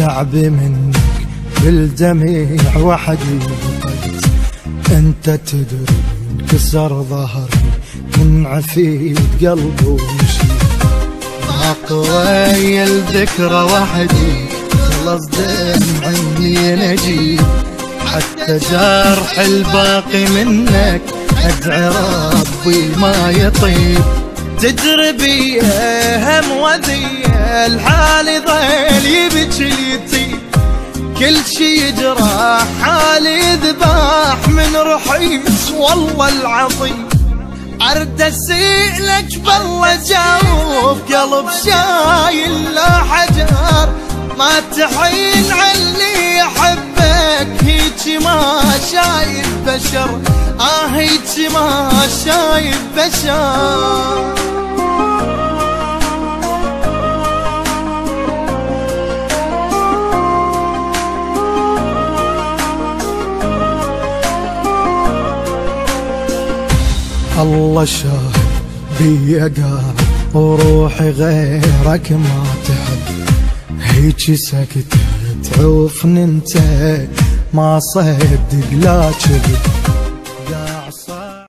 تعبي منك بالجميع وحدي بقيت. انت تدري انكسر ظهري من عفيت قلبي ومشي. اقوى الذكرى وحدي خلص دمعي نجيب. حتى جرح الباقي منك ادعي ربي ما يطيب. تجري بي هم وذي الحال ظل يبكي يطيب. كل شي يجرح حالي ذباح من رحيس والله العظيم. ارد اسئلك بالله جاوب قلب شايل لا حجر. ما تحين علي احبك هيجي ما شايف بشر. هيجي ما شايف بشر. الله شاهد بي قاعد وروحي غيرك ما تحب. هيجي سكتت عوفني انت ما صدق لا كذب.